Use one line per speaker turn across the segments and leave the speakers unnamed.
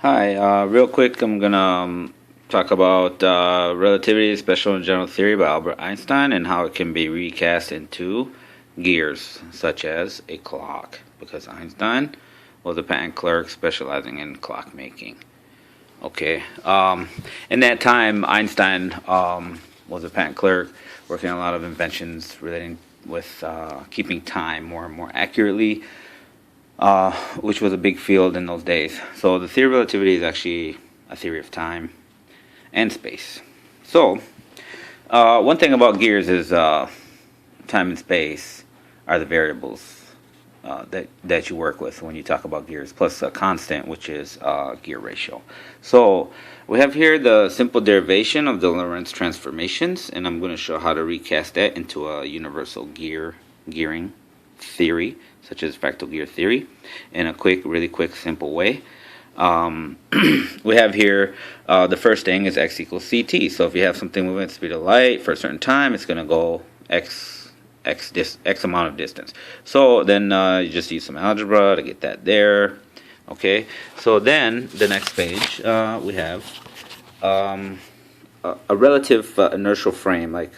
Hi, real quick, I'm gonna talk about relativity, special and general theory by Albert Einstein, and how it can be recast into gears, such as a clock, because Einstein was a patent clerk specializing in clock making. Okay, in that time, Einstein was a patent clerk, working on a lot of inventions relating with keeping time more and more accurately, which was a big field in those days. So the theory of relativity is actually a theory of time and space. So one thing about gears is time and space are the variables that you work with when you talk about gears, plus a constant, which is gear ratio. So we have here the simple derivation of the Lorentz transformations, and I'm going to show how to recast that into a universal gearing theory, such as fractal gear theory, in a really quick, simple way. We have here the first thing is x equals ct. So if you have something moving at the speed of light for a certain time, it's going to go x amount of distance. So then you just use some algebra to get that there. Okay. So then the next page we have a relative inertial frame, like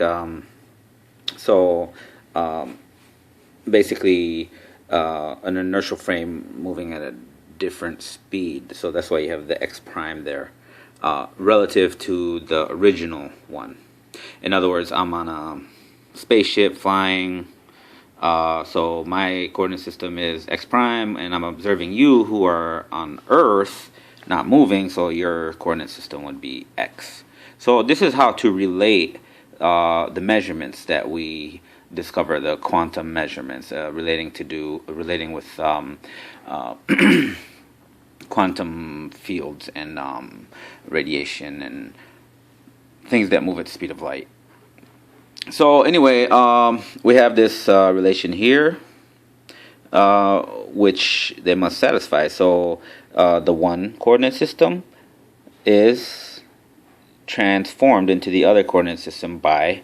basically an inertial frame moving at a different speed. So that's why you have the x prime there, relative to the original one. In other words, I'm on a spaceship flying, so my coordinate system is x prime, and I'm observing you who are on Earth, not moving, so your coordinate system would be x. So this is how to relate the measurements that we discover, the quantum measurements relating with quantum fields and radiation and things that move at the speed of light. So anyway, we have this relation here, which they must satisfy. So the one coordinate system is transformed into the other coordinate system by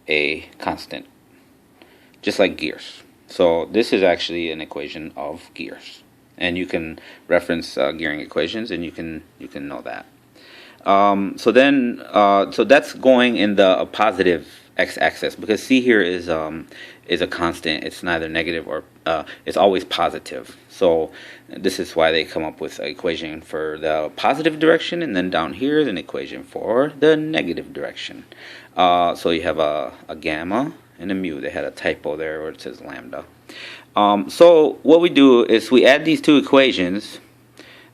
a constant, just like gears. So this is actually an equation of gears, and you can reference gearing equations, and you can know that. So that's going in the positive x-axis, because c here is a constant. It's neither negative or it's always positive. So this is why they come up with an equation for the positive direction, and then down here is an equation for the negative direction. So you have a gamma and a mu. They had a typo there where it says lambda. So what we do is we add these two equations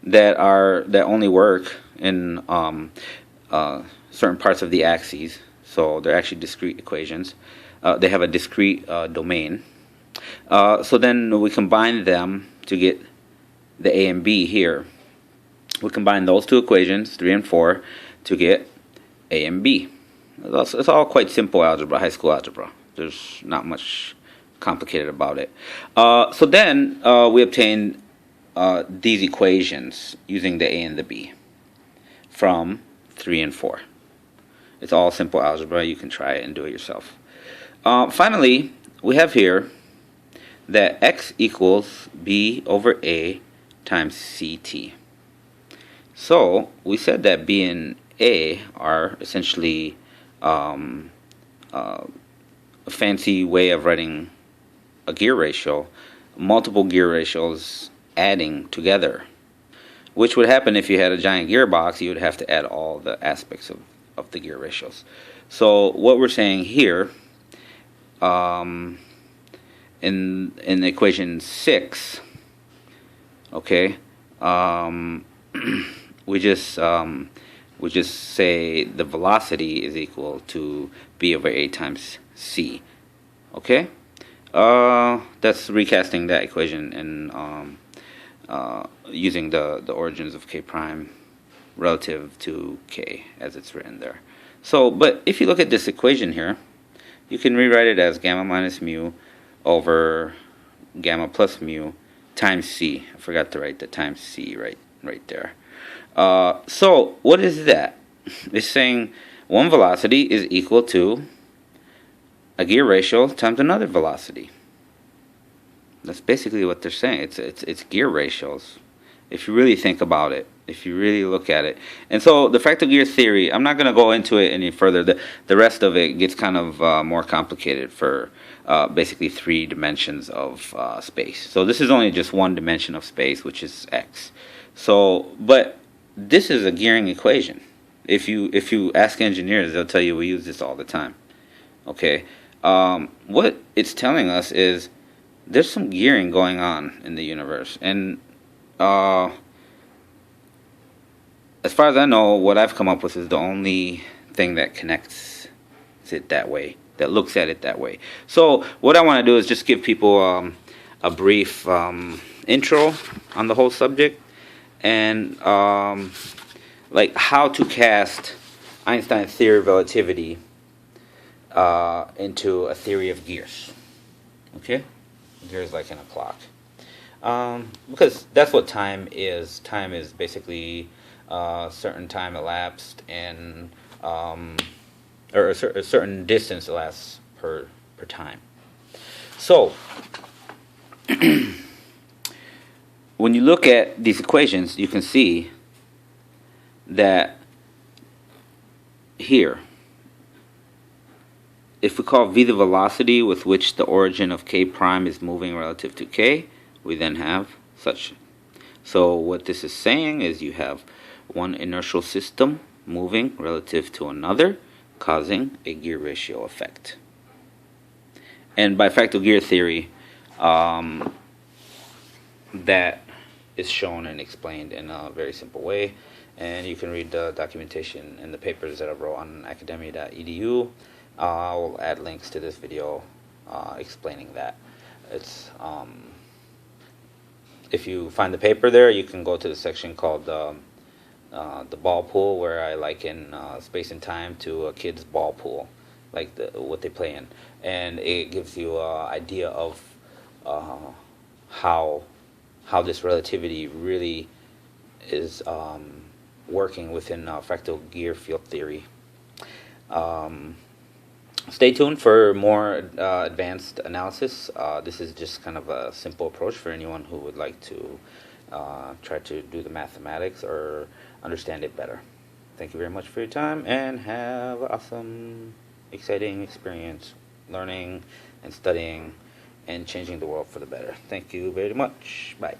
that only work in certain parts of the axes. So they're actually discrete equations. They have a discrete domain. So then we combine them to get the a and b here. We combine those two equations, 3 and 4, to get a and b. It's all quite simple algebra, high school algebra. There's not much complicated about it. So then we obtain these equations using the a and the b from 3 and 4. It's all simple algebra. You can try it and do it yourself. Finally, we have here that x equals b over a times ct. So we said that b and a are essentially a fancy way of writing a gear ratio, multiple gear ratios adding together, which would happen if you had a giant gearbox. You would have to add all the aspects of the gear ratios. So what we're saying here, in equation 6, okay, we just say the velocity is equal to b over a times c. Okay, that's recasting that equation and using the origins of k prime relative to k as it's written there. So, but if you look at this equation here, you can rewrite it as gamma minus mu over gamma plus mu times c. I forgot to write the times c right there. So what is that? It's saying one velocity is equal to a gear ratio times another velocity. That's basically what they're saying. It's gear ratios. if you really think about it, if you really look at it. And so the fractal gear theory, I'm not going to go into it any further. The rest of it gets kind of more complicated for basically 3 dimensions of space. So this is only just 1 dimension of space, which is x. So, but this is a gearing equation. If you ask engineers, they'll tell you we use this all the time. Okay, what it's telling us is there's some gearing going on in the universe, and as far as I know, what I've come up with is the only thing that connects it that way, that looks at it that way. So what I want to do is just give people a brief intro on the whole subject, and like how to cast Einstein's theory of relativity into a theory of gears. Okay, gears like in a clock, because that's what time is. Time is basically certain time elapsed, and or a certain distance elapsed per time. So when you look at these equations, you can see that here, if we call v the velocity with which the origin of k prime is moving relative to k, we then have such. So what this is saying is you have one inertial system moving relative to another, causing a gear ratio effect. And by fractal gear theory, that is shown and explained in a very simple way. And you can read the documentation in the papers that I wrote on academia.edu. I'll add links to this video explaining that. It's if you find the paper there, you can go to the section called the ball pool, where I liken space and time to a kid's ball pool, like what they play in, and it gives you an idea of how this relativity really is working within fractal gear field theory. Stay tuned for more advanced analysis. This is just kind of a simple approach for anyone who would like to try to do the mathematics or understand it better. Thank you very much for your time, and have an awesome, exciting experience learning and studying and changing the world for the better. Thank you very much. Bye.